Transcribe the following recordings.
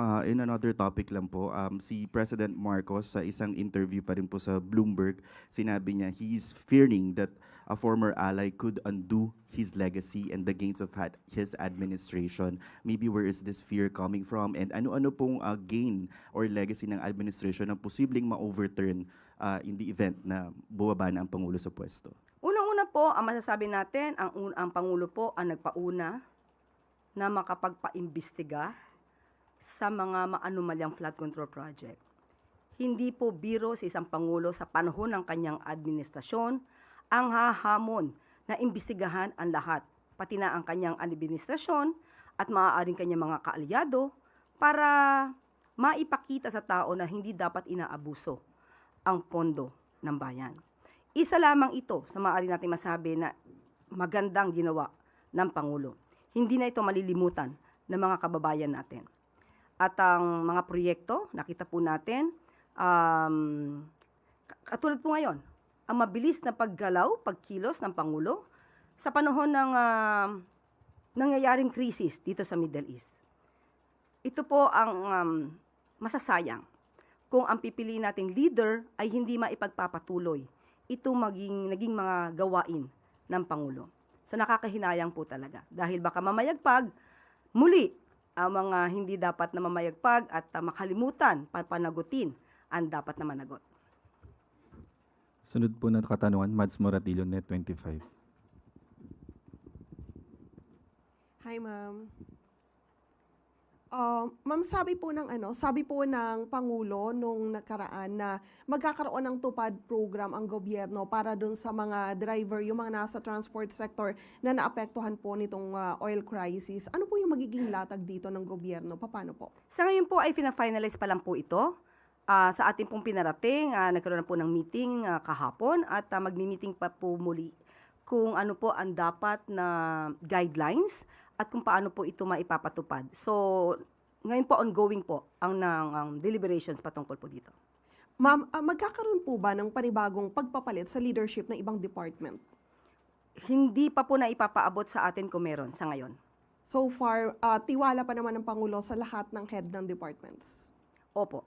In another topic lang po, si President Marcos sa isang interview pa rin po sa Bloomberg, sinabi niya he's fearing that a former ally could undo his legacy and the gains of his administration. Maybe where is this fear coming from? And ano-ano pong gain or legacy ng administration ang posibleng ma-overturn in the event na bumaba na ang Pangulo sa pwesto? Unang-una po, ang masasabi natin, ang Pangulo po ang nagpauna na makapagpaimbestiga sa mga maanumalyang flood control project. Hindi po biro sa isang Pangulo sa panahon ng kanyang administrasyon ang hahamon na imbestigahan ang lahat, pati na ang kanyang administrasyon at maaaring kanyang mga kaalyado para maipakita sa tao na hindi dapat inaabuso ang pondo ng bayan. Isa lamang ito sa maaari natin masabi na magandang ginawa ng Pangulo. Hindi na ito malilimutan ng mga kababayan natin. At ang mga proyekto, nakita po natin, katulad po ngayon, ang mabilis na paggalaw, pagkilos ng Pangulo sa panahon ng nangyayaring krisis dito sa Middle East. Ito po ang masasayang kung ang pipiliin nating leader ay hindi maipagpapatuloy ito naging mga gawain ng Pangulo. So nakakahinayang po talaga dahil baka mamayagpag muli ang mga hindi dapat na mamayagpag at makalimutan, papanagutin ang dapat na managot. Sunod po na katanungan, Mads Moratillo, Net 25. Hi, ma'am. Ma'am, sabi po ng Pangulo nung nakaraan na magkakaroon ng tupad program ang gobyerno para dun sa mga driver, yung mga nasa transport sector na naapektuhan po nitong oil crisis. Ano po yung magiging latag dito ng gobyerno? Paano po? Sa ngayon po ay fina-finalize pa lang po ito. Sa ating pong pinarating, nagkaroon na po ng meeting kahapon at magmi-meeting pa po muli kung ano po ang dapat na guidelines at kung paano po ito maipapatupad. So, ngayon po ongoing po ang deliberations patungkol po dito. Ma'am, magkakaroon po ba ng panibagong pagpapalit sa leadership ng ibang department? Hindi pa po na ipapaabot sa atin kung meron sa ngayon. So far, tiwala pa naman ng Pangulo sa lahat ng head ng departments. Opo.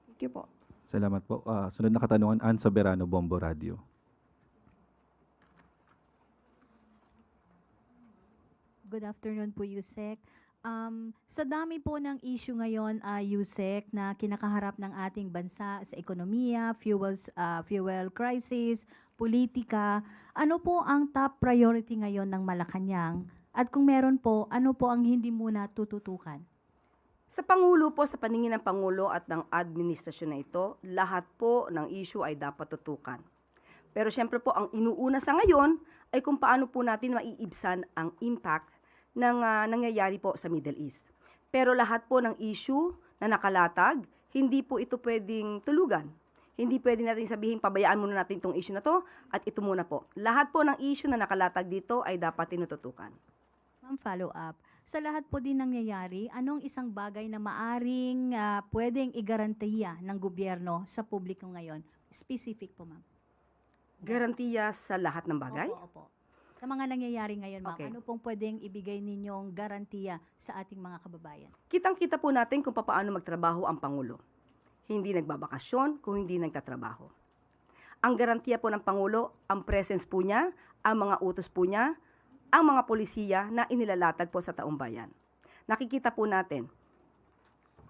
Thank you po. Salamat po. Sunod na katanungan, Ann Soberano, Bombo Radio. Good afternoon po, Yusek. Sa dami po ng issue ngayon, Yusek, na kinakaharap ng ating bansa sa ekonomiya, fuel crisis, politika, ano po ang top priority ngayon ng Malacanang? At kung meron po, ano po ang hindi muna tututukan? Sa Pangulo po, sa paningin ng Pangulo at ng administrasyon na ito, lahat po ng issue ay dapat tutukan. Pero siyempre po, ang inuuna sa ngayon ay kung paano po natin maiibsan ang impact ng nangyayari po sa Middle East. Pero lahat po ng issue na nakalatag, hindi po ito pwedeng tulugan. Hindi pwede natin sabihin, pabayaan muna natin itong issue na to at ito muna po. Lahat po ng issue na nakalatag dito ay dapat tinututukan. Ma'am, follow up. Sa lahat po din nangyayari, anong isang bagay na maaring pwedeng igarantiya ng gobyerno sa publiko ngayon? Specific po, ma'am. Garantiya sa lahat ng bagay? Opo. Sa mga nangyayari ngayon, ma'am, Okay. ano pong pwedeng ibigay ninyong garantiya sa ating mga kababayan? Kitang-kita po natin kung paano magtrabaho ang Pangulo. Hindi nagbabakasyon kung hindi nagtatrabaho. Ang garantiya po ng Pangulo, ang presence po niya, ang mga utos po niya, ang mga polisiya na inilalatag po sa taong bayan. Nakikita po natin.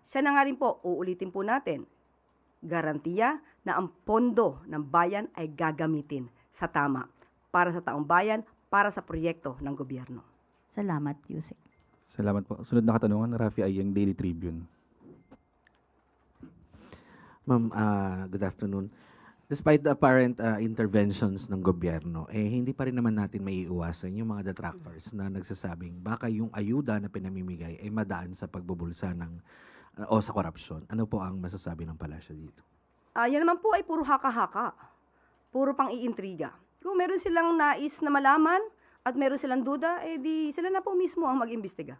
Siya na nga rin po, uulitin po natin, garantiya na ang pondo ng bayan ay gagamitin sa tama para sa taong bayan, para sa proyekto ng gobyerno. Salamat, Yusek. Salamat po. Sunod na katanungan, Rafi Ayeng, Daily Tribune. Ma'am, good afternoon. Despite the apparent interventions ng gobyerno, hindi pa rin naman natin maiiwasan yung mga detractors na nagsasabing baka yung ayuda na pinamimigay ay madaan sa pagbubulsa o sa korupsyon. Ano po ang masasabi ng palasyo dito? Yan naman po ay puro haka-haka. Puro pang-iintriga. Kung meron silang nais na malaman at meron silang duda, di sila na po mismo ang mag-imbestiga.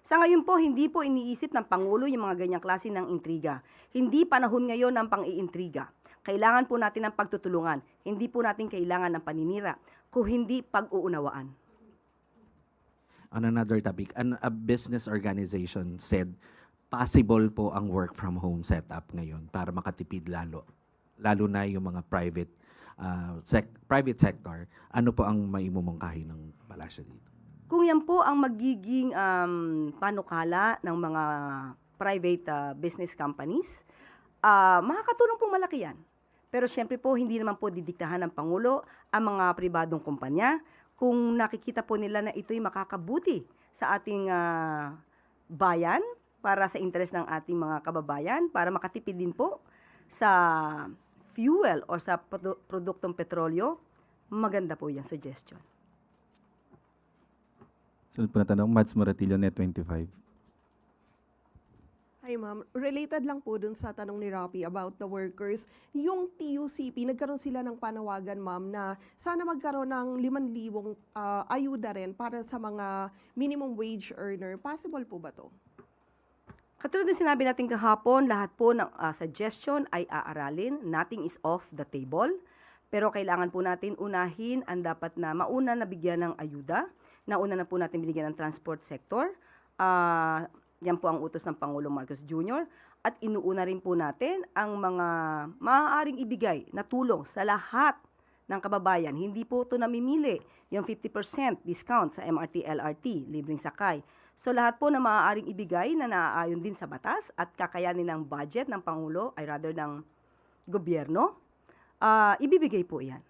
Sa ngayon po, hindi po iniisip ng Pangulo yung mga ganyang klase ng intriga. Hindi panahon ngayon ng pang-iintriga. Kailangan po natin ng pagtutulungan. Hindi po natin kailangan ng paninira, kung hindi pag-uunawaan. On another topic, a business organization said possible po ang work from home setup ngayon para makatipid lalo na yung mga private sector, ano po ang maimumungkahi ng palasyo dito? Kung yan po ang magiging panukala ng mga private business companies, makakatulong po malaki yan. Pero siyempre po, hindi naman po didiktahan ng Pangulo ang mga pribadong kumpanya kung nakikita po nila na ito'y makakabuti sa ating bayan, para sa interes ng ating mga kababayan, para makatipid din po sa fuel or sa produktong petrolyo, maganda po yung suggestion. Sunod po na tanong, Mads Moratillo, Net25. Hi ma'am, related lang po dun sa tanong ni Rapi about the workers. Yung TUCP, nagkaroon sila ng panawagan ma'am na sana magkaroon ng 5,000 ayuda rin para sa mga minimum wage earner. Possible po ba to? Katulad ng sinabi natin kahapon, lahat po ng suggestion ay aaralin. Nothing is off the table. Pero kailangan po natin unahin ang dapat na mauna na bigyan ng ayuda. Nauna na po natin binigyan ng transport sector. Yan po ang utos ng Pangulong Marcos Jr. At inuuna rin po natin ang mga maaaring ibigay na tulong sa lahat ng kababayan. Hindi po ito namimili. Yung 50% discount sa MRT, LRT, libreng sakay. So lahat po na maaaring ibigay na naaayon din sa batas at kakayanin ng budget ng Pangulo ay rather ng gobyerno, ibibigay po yan.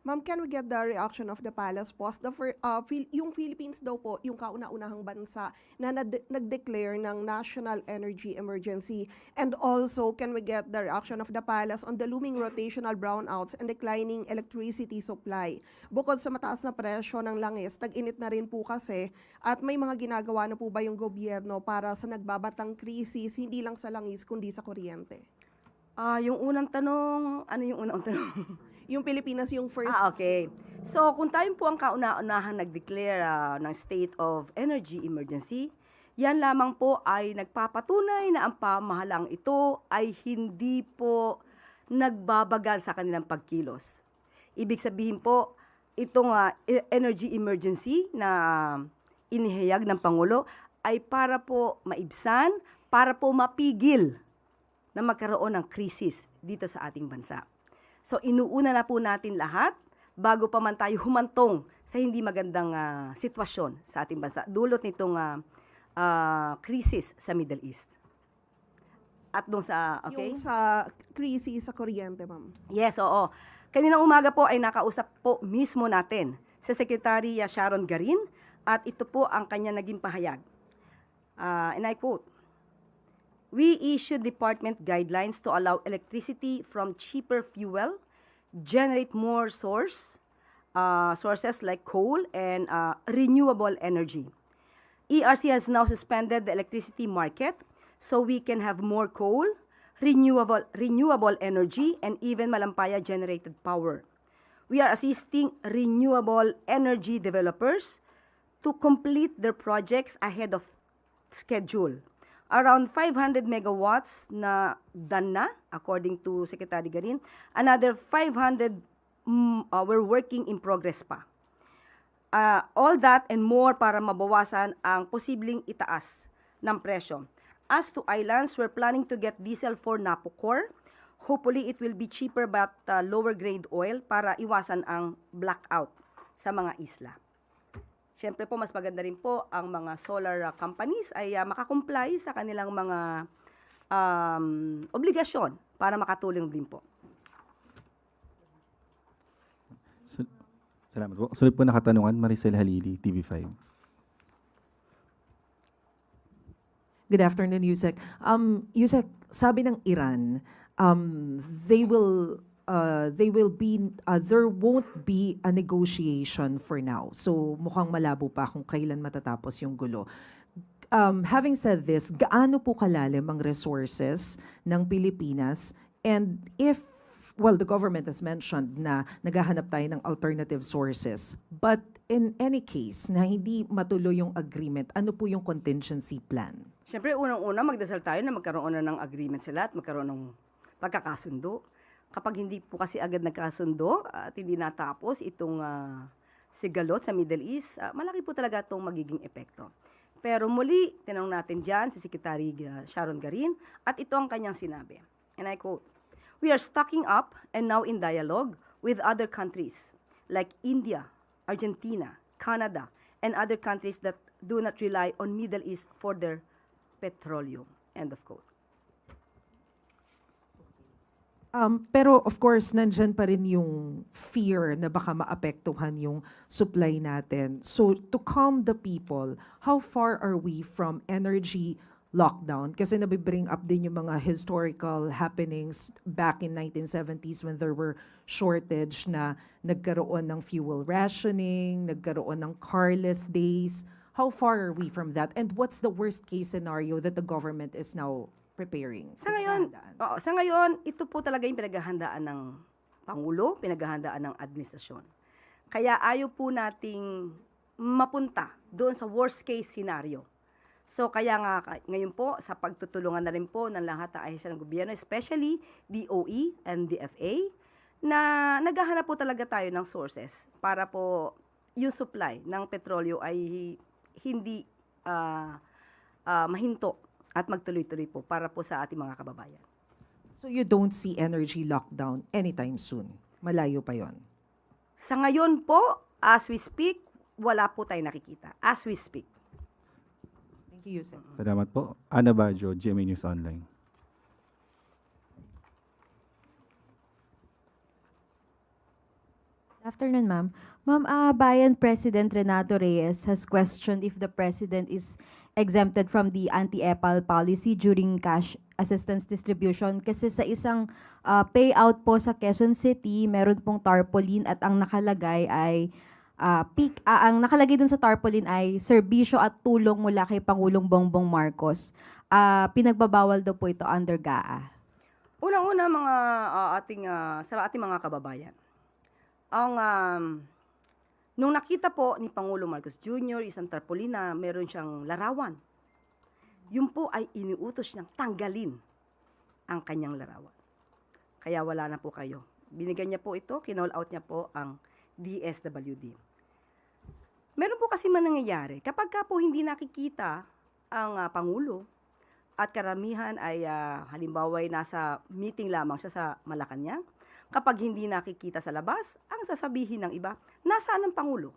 Ma'am, can we get the reaction of the palace post? Yung Philippines daw po, yung kauna-unahang bansa na nag-declare ng national energy emergency. And also, can we get the reaction of the palace on the looming rotational brownouts and declining electricity supply? Bukod sa mataas na presyo ng langis, tag-init na rin po kasi at may mga ginagawa na po ba yung gobyerno para sa nagbabatang krisis, hindi lang sa langis kundi sa kuryente? Yung unang tanong, ano yung unang tanong? Yung Pilipinas yung first. Okay. So, kung tayo po ang kauna-unahang nag-declare ng state of energy emergency, yan lamang po ay nagpapatunay na ang pamahalang ito ay hindi po nagbabagal sa kanilang pagkilos. Ibig sabihin po, itong energy emergency na inihayag ng Pangulo ay para po maibsan, para po mapigil na magkaroon ng krisis dito sa ating bansa. So inuuna na po natin lahat bago pa man tayo humantong sa hindi magandang sitwasyon sa ating bansa. Dulot nitong krisis sa Middle East. At doon sa, okay? Yung sa krisis sa kuryente, ma'am. Yes, oo. Kaninang umaga po ay nakausap po mismo natin sa Secretary Sharon Garin at ito po ang kanya naging pahayag. And I quote, "We issued department guidelines to allow electricity from cheaper fuel, generate more sources like coal and renewable energy. ERC has now suspended the electricity market so we can have more coal, renewable energy, and even Malampaya generated power. We are assisting renewable energy developers to complete their projects ahead of schedule. Around 500 megawatts na done na, according to Secretary Garin. Another 500 we're working in progress pa. All that and more para mabawasan ang posibleng itaas ng presyo. As to islands, we're planning to get diesel for Napocor. Hopefully, it will be cheaper but lower grade oil para iwasan ang blackout sa mga isla. Siyempre po, mas maganda rin po ang mga solar companies ay makakomply sa kanilang mga obligasyon para makatulong din po. Salamat po. Sunod po na katanungan, Maricel Halili, TV5. Good afternoon, Yusek. Yusek, sabi ng Iran, there won't be a negotiation for now. So mukhang malabo pa kung kailan matatapos yung gulo. Having said this, gaano po kalalim ang resources ng Pilipinas? And the government has mentioned na naghahanap tayo ng alternative sources. But in any case, na hindi matuloy yung agreement, ano po yung contingency plan? Siyempre, unang-una, magdasal tayo na magkaroon na ng agreement sila at magkaroon ng pagkakasundo. Kapag hindi po kasi agad nagkasundo at hindi natapos itong sigalot sa Middle East, malaki po talaga itong magiging epekto. Pero muli, tinanong natin dyan si Secretary Sharon Garin at ito ang kanyang sinabi. And I quote, "We are stocking up and now in dialogue with other countries like India, Argentina, Canada, and other countries that do not rely on Middle East for their petroleum." End of quote. Pero of course, nandyan pa rin yung fear na baka maapektuhan yung supply natin. So to calm the people, how far are we from energy lockdown? Kasi nabibring up din yung mga historical happenings back in 1970s when there were shortage na nagkaroon ng fuel rationing, nagkaroon ng carless days. How far are we from that? And what's the worst case scenario that the government is now preparing? Sa ngayon, ito po talaga yung pinaghahandaan ng Pangulo, pinaghahandaan ng administrasyon. Kaya ayaw po nating mapunta doon sa worst case scenario. So kaya nga ngayon po, sa pagtutulungan na rin po ng lahat ng ahensya ng gobyerno, especially DOE and DFA, na naghahanap po talaga tayo ng sources para po yung supply ng petrolyo ay hindi mahinto at magtuloy-tuloy po para po sa ating mga kababayan. So you don't see energy lockdown anytime soon? Malayo pa yon. Sa ngayon po, as we speak, wala po tayong nakikita. As we speak. Thank you, Yusek. Salamat po. Ana Bajo, GMA News Online. Afternoon, ma'am. Ma'am, Bayan President Renato Reyes has questioned if the president is exempted from the anti-EPAL policy during cash assistance distribution kasi sa isang payout po sa Quezon City, meron pong tarpaulin at ang nakalagay ay ang nakalagay dun sa tarpaulin ay serbisyo at tulong mula kay Pangulong Bongbong Marcos. Pinagbabawal daw po ito under GAA. Unang-una mga sa ating mga kababayan. Nung nakita po ni Pangulo Marcos Jr. isang tarpaulin na meron siyang larawan, yun po ay iniutos niyang tanggalin ang kanyang larawan. Kaya wala na po kayo. Binigyan niya po ito, kinall out niya po ang DSWD. Meron po kasi nangyayari, kapag ka po hindi nakikita ang Pangulo at karamihan ay halimbawa ay nasa meeting lamang siya sa Malacanang, kapag hindi nakikita sa labas, ang sasabihin ng iba, nasaan ang Pangulo?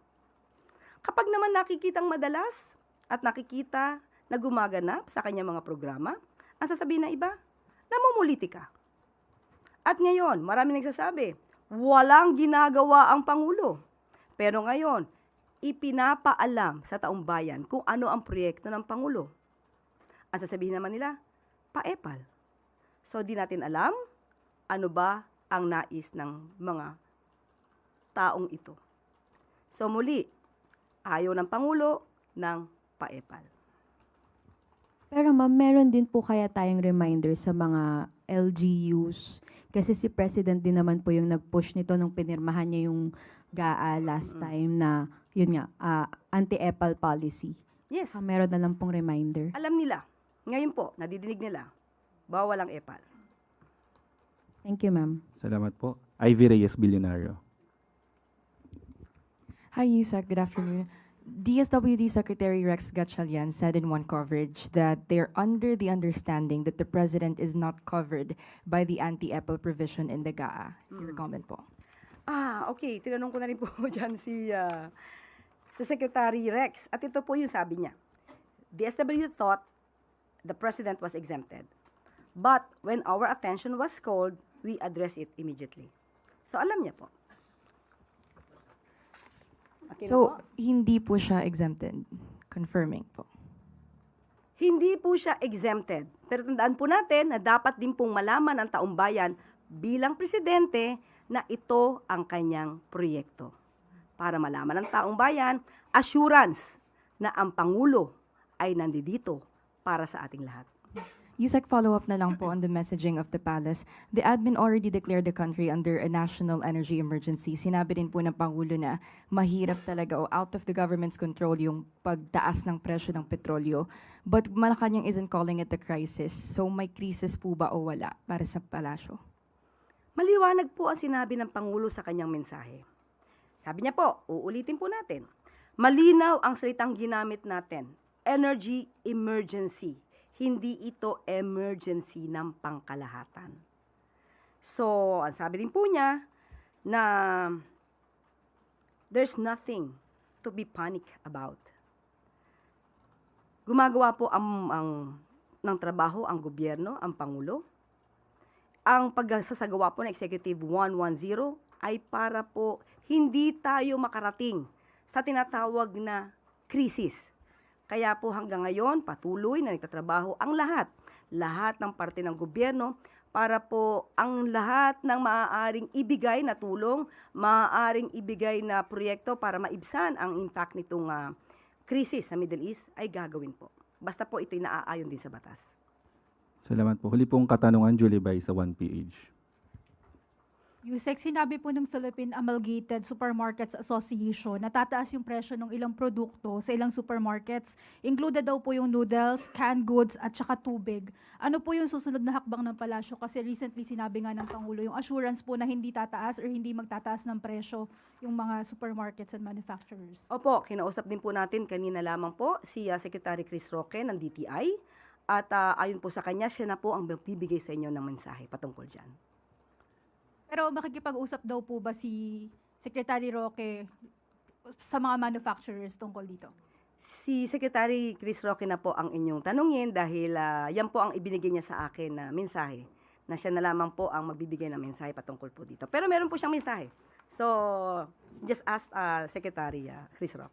Kapag naman nakikitang madalas at nakikita na gumaganap sa kanyang mga programa, ang sasabihin ng iba, namumuliti ka. At ngayon, marami nagsasabi, walang ginagawa ang Pangulo. Pero ngayon, ipinapaalam sa taong bayan kung ano ang proyekto ng Pangulo. Ang sasabihin naman nila, pa-EPAL. So, di natin alam ano ba ang nais ng mga taong ito. So muli, ayaw ng Pangulo ng pa-EPAL. Pero ma'am, meron din po kaya tayong reminder sa mga LGUs kasi si President din naman po yung nag-push nito nung pinirmahan niya yung GAA last time na, yun nga, anti-EPAL policy. Yes, Meron na lang pong reminder. alam nila. Ngayon po, nadidinig nila, bawal ang EPAL. Thank you, ma'am. Salamat po. Ivy Reyes, Bilyonaryo. Hi, Yusek. Good afternoon. DSWD Secretary Rex Gatchalian said in one coverage that they're under the understanding that the president is not covered by the anti-EPAL provision in the GAA. Your comment po. Okay. Tinanong ko na rin po dyan si Secretary Rex. At ito po yung sabi niya. DSWD thought the president was exempted. But when our attention was called, we addressed it immediately. So alam niya po. Okay na So, po? hindi po siya exempted. Confirming po. Hindi po siya exempted. Pero tandaan po natin na dapat din pong malaman ng taong bayan bilang presidente na ito ang kanyang proyekto. Para malaman ng taong bayan, assurance na ang Pangulo ay nandito para sa ating lahat. Yusek, follow-up na lang po on the messaging of the palace. The admin already declared the country under a national energy emergency. Sinabi din po ng Pangulo na mahirap talaga o out of the government's control yung pagtaas ng presyo ng petrolyo. But Malacanang isn't calling it a crisis. So may krisis po ba o wala para sa palasyo? Maliwanag po ang sinabi ng Pangulo sa kanyang mensahe. Sabi niya po, uulitin po natin, malinaw ang salitang ginamit natin energy emergency. Hindi ito emergency ng pangkalahatan. So, ang sabi din po niya na there's nothing to be panic about. Gumagawa po ng trabaho ang gobyerno, ang Pangulo. Ang pagsasagawa po ng Executive 110 ay para po hindi tayo makarating sa tinatawag na krisis. Kaya po hanggang ngayon, patuloy na nagtatrabaho ang lahat ng parte ng gobyerno para po ang lahat ng maaaring ibigay na tulong, maaaring ibigay na proyekto para maibsan ang impact nitong krisis sa Middle East ay gagawin po. Basta po ito'y naaayon din sa batas. Salamat po. Huli pong katanungan, Julie Bay sa 1PH. Yusek, sinabi po ng Philippine Amalgamated Supermarkets Association na tataas yung presyo ng ilang produkto sa ilang supermarkets. Included daw po yung noodles, canned goods, at saka tubig. Ano po yung susunod na hakbang ng palasyo? Kasi recently sinabi nga ng Pangulo yung assurance po na hindi tataas or hindi magtataas ng presyo yung mga supermarkets and manufacturers. Opo, kinausap din po natin kanina lamang po si Secretary Chris Roque ng DTI. At ayon po sa kanya, siya na po ang bibigay sa inyo ng mensahe patungkol dyan. Pero makikipag-usap daw po ba si Secretary Roque sa mga manufacturers tungkol dito? Si Secretary Chris Roque na po ang inyong tanungin dahil yan po ang ibinigay niya sa akin na mensahe na siya na lamang po ang magbibigay ng mensahe patungkol po dito. Pero meron po siyang mensahe. So, just ask Secretary Chris Roque.